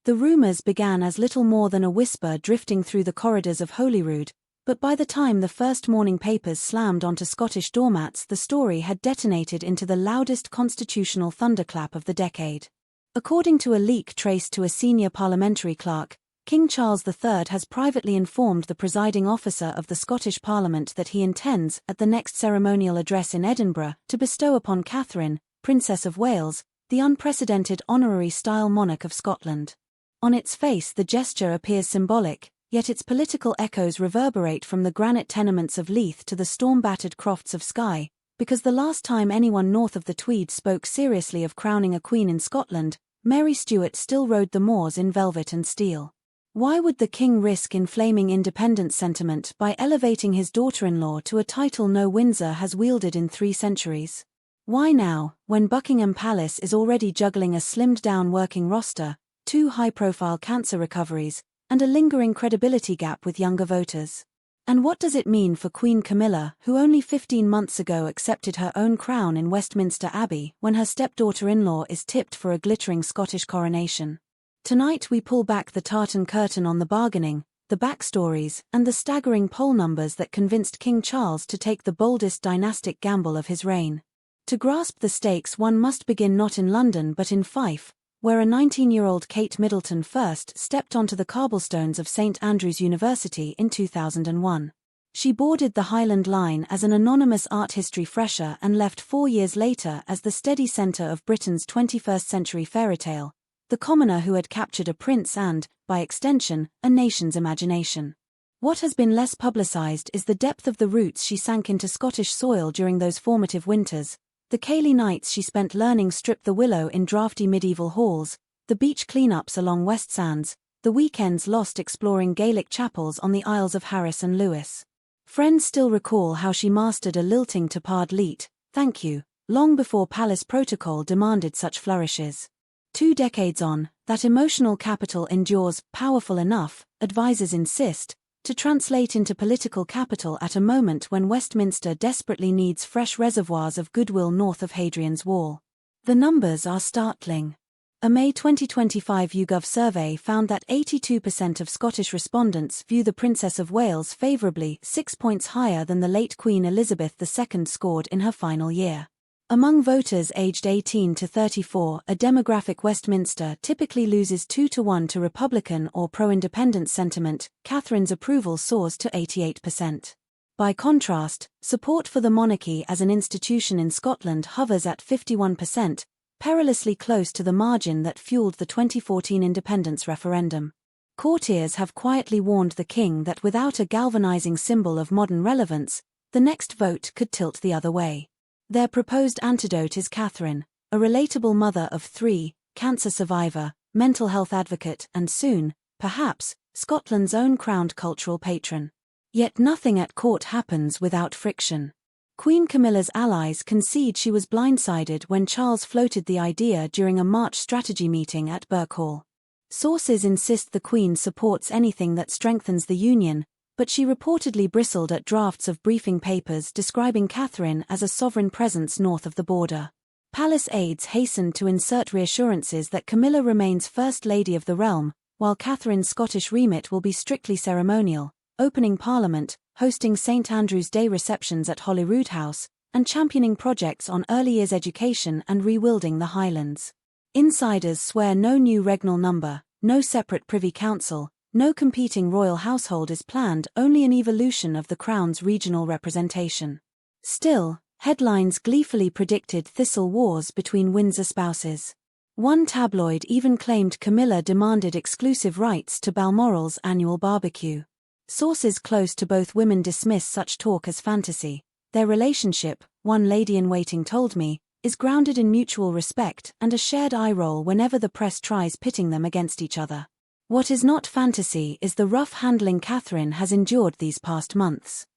The rumours began as little more than a whisper drifting through the corridors of Holyrood, but by the time the first morning papers slammed onto Scottish doormats, the story had detonated into the loudest constitutional thunderclap of the decade. According to a leak traced to a senior parliamentary clerk, King Charles III has privately informed the presiding officer of the Scottish Parliament that he intends, at the next ceremonial address in Edinburgh, to bestow upon Catherine, Princess of Wales, the unprecedented honorary-style monarch of Scotland. On its face, the gesture appears symbolic, yet its political echoes reverberate from the granite tenements of Leith to the storm-battered crofts of Skye, because the last time anyone north of the Tweed spoke seriously of crowning a queen in Scotland, Mary Stuart still rode the moors in velvet and steel. Why would the king risk inflaming independence sentiment by elevating his daughter-in-law to a title no Windsor has wielded in 3 centuries? Why now, when Buckingham Palace is already juggling a slimmed-down working roster, 2 high-profile cancer recoveries, and a lingering credibility gap with younger voters? And what does it mean for Queen Camilla, who only 15 months ago accepted her own crown in Westminster Abbey, when her stepdaughter-in-law is tipped for a glittering Scottish coronation? Tonight we pull back the tartan curtain on the bargaining, the backstories, and the staggering poll numbers that convinced King Charles to take the boldest dynastic gamble of his reign. To grasp the stakes, one must begin not in London but in Fife, where a 19-year-old Kate Middleton first stepped onto the cobblestones of St Andrews University in 2001. She boarded the Highland Line as an anonymous art history fresher and left 4 years later as the steady centre of Britain's 21st-century fairytale, the commoner who had captured a prince and, by extension, a nation's imagination. What has been less publicised is the depth of the roots she sank into Scottish soil during those formative winters, the Cayley nights she spent learning Strip the Willow in draughty medieval halls, the beach cleanups along West Sands, the weekends lost exploring Gaelic chapels on the Isles of Harris and Lewis. Friends still recall how she mastered a lilting to Pard Leet, thank you, long before palace protocol demanded such flourishes. 2 decades on, that emotional capital endures, powerful enough, advisers insist, to translate into political capital at a moment when Westminster desperately needs fresh reservoirs of goodwill north of Hadrian's Wall. The numbers are startling. A May 2025 YouGov survey found that 82% of Scottish respondents view the Princess of Wales favourably, 6 points higher than the late Queen Elizabeth II scored in her final year. Among voters aged 18 to 34, a demographic Westminster typically loses 2-1 to Republican or pro-independence sentiment. Catherine's approval soars to 88%. By contrast, support for the monarchy as an institution in Scotland hovers at 51%, perilously close to the margin that fueled the 2014 independence referendum. Courtiers have quietly warned the king that without a galvanizing symbol of modern relevance, the next vote could tilt the other way. Their proposed antidote is Catherine, a relatable mother of 3, cancer survivor, mental health advocate and soon, perhaps, Scotland's own crowned cultural patron. Yet nothing at court happens without friction. Queen Camilla's allies concede she was blindsided when Charles floated the idea during a March strategy meeting at Birkhall. Sources insist the Queen supports anything that strengthens the union, but she reportedly bristled at drafts of briefing papers describing Catherine as a sovereign presence north of the border. Palace aides hastened to insert reassurances that Camilla remains First Lady of the realm, while Catherine's Scottish remit will be strictly ceremonial, opening Parliament, hosting St Andrew's Day receptions at Holyrood House, and championing projects on early years education and rewilding the Highlands. Insiders swear no new regnal number, no separate Privy Council, no competing royal household is planned, only an evolution of the Crown's regional representation. Still, headlines gleefully predicted thistle wars between Windsor spouses. One tabloid even claimed Camilla demanded exclusive rights to Balmoral's annual barbecue. Sources close to both women dismiss such talk as fantasy. Their relationship, one lady-in-waiting told me, is grounded in mutual respect and a shared eye roll whenever the press tries pitting them against each other. What is not fantasy is the rough handling Catherine has endured these past months.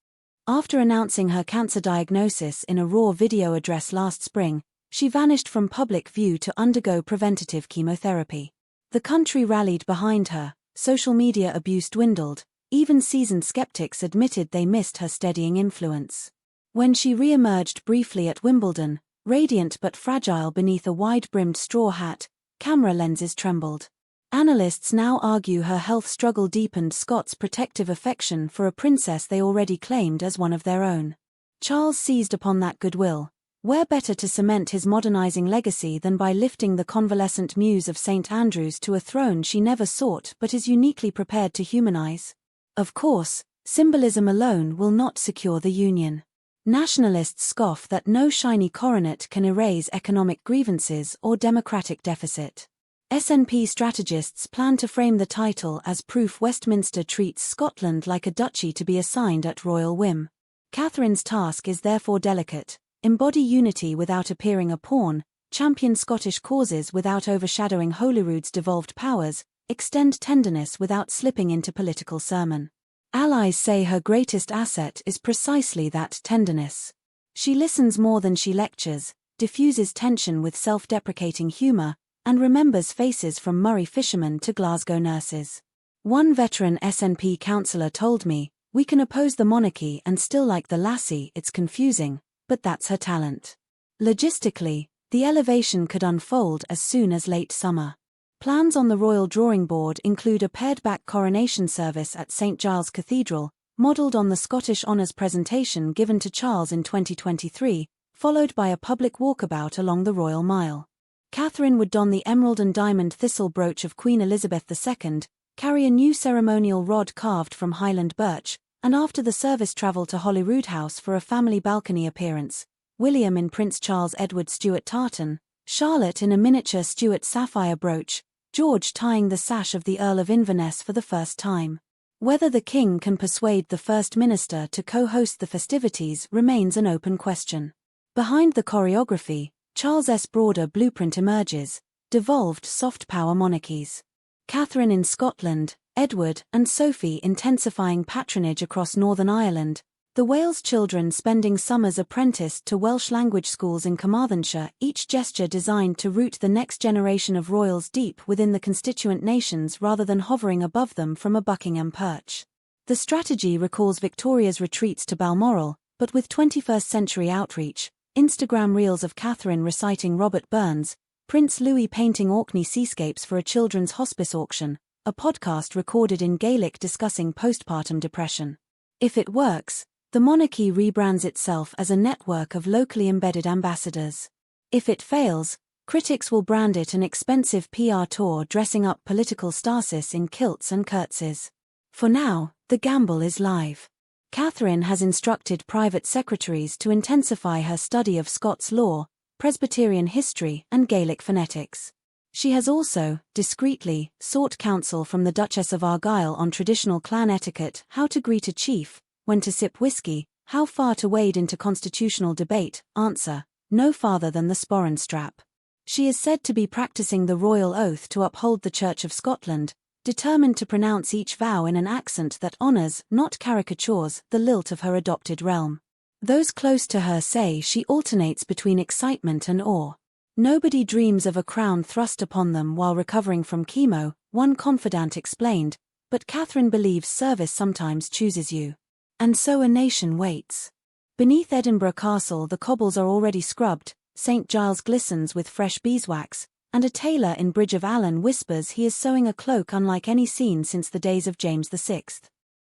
After announcing her cancer diagnosis in a raw video address last spring, she vanished from public view to undergo preventative chemotherapy. The country rallied behind her, social media abuse dwindled, even seasoned skeptics admitted they missed her steadying influence. When she re-emerged briefly at Wimbledon, radiant but fragile beneath a wide-brimmed straw hat, camera lenses trembled. Analysts now argue her health struggle deepened Scots' protective affection for a princess they already claimed as one of their own. Charles seized upon that goodwill. Where better to cement his modernizing legacy than by lifting the convalescent muse of St. Andrews to a throne she never sought but is uniquely prepared to humanize? Of course, symbolism alone will not secure the union. Nationalists scoff that no shiny coronet can erase economic grievances or democratic deficit. SNP strategists plan to frame the title as proof Westminster treats Scotland like a duchy to be assigned at royal whim. Catherine's task is therefore delicate: embody unity without appearing a pawn, champion Scottish causes without overshadowing Holyrood's devolved powers, extend tenderness without slipping into political sermon. Allies say her greatest asset is precisely that tenderness. She listens more than she lectures, diffuses tension with self-deprecating humor, and remembers faces from Murray fishermen to Glasgow nurses. One veteran SNP councillor told me, "We can oppose the monarchy and still like the lassie, it's confusing, but that's her talent." Logistically, the elevation could unfold as soon as late summer. Plans on the royal drawing board include a pared-back coronation service at St Giles Cathedral, modelled on the Scottish Honours presentation given to Charles in 2023, followed by a public walkabout along the Royal Mile. Catherine would don the emerald and diamond thistle brooch of Queen Elizabeth II, carry a new ceremonial rod carved from Highland birch, and after the service travel to Holyrood House for a family balcony appearance, William in Prince Charles Edward Stuart tartan, Charlotte in a miniature Stuart sapphire brooch, George tying the sash of the Earl of Inverness for the first time. Whether the King can persuade the First Minister to co-host the festivities remains an open question. Behind the choreography, Charles' broader blueprint emerges: devolved soft power monarchies. Catherine in Scotland, Edward and Sophie intensifying patronage across Northern Ireland, the Wales children spending summers apprenticed to Welsh language schools in Carmarthenshire, each gesture designed to root the next generation of royals deep within the constituent nations rather than hovering above them from a Buckingham perch. The strategy recalls Victoria's retreats to Balmoral, but with 21st-century outreach: Instagram reels of Catherine reciting Robert Burns, Prince Louis painting Orkney seascapes for a children's hospice auction, a podcast recorded in Gaelic discussing postpartum depression. If it works, the monarchy rebrands itself as a network of locally embedded ambassadors. If it fails, critics will brand it an expensive PR tour dressing up political stasis in kilts and curtsies. For now, the gamble is live. Catherine has instructed private secretaries to intensify her study of Scots law, Presbyterian history, and Gaelic phonetics. She has also, discreetly, sought counsel from the Duchess of Argyll on traditional clan etiquette, how to greet a chief, when to sip whiskey, how far to wade into constitutional debate. Answer: no farther than the sporran strap. She is said to be practicing the royal oath to uphold the Church of Scotland, determined to pronounce each vow in an accent that honours, not caricatures, the lilt of her adopted realm. Those close to her say she alternates between excitement and awe. Nobody dreams of a crown thrust upon them while recovering from chemo, one confidant explained, but Catherine believes service sometimes chooses you. And so a nation waits. Beneath Edinburgh Castle the cobbles are already scrubbed, St Giles glistens with fresh beeswax, and a tailor in Bridge of Allan whispers he is sewing a cloak unlike any seen since the days of James VI.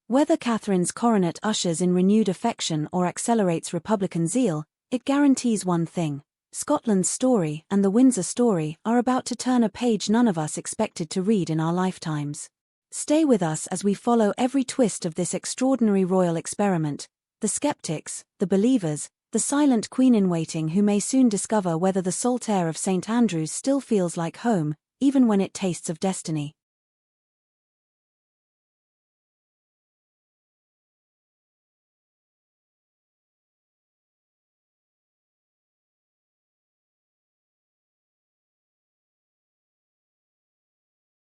Whether Catherine's coronet ushers in renewed affection or accelerates Republican zeal, it guarantees one thing: Scotland's story and the Windsor story are about to turn a page none of us expected to read in our lifetimes. Stay with us as we follow every twist of this extraordinary royal experiment: the skeptics, the believers, the silent queen-in-waiting who may soon discover whether the salt air of St Andrews still feels like home, even when it tastes of destiny.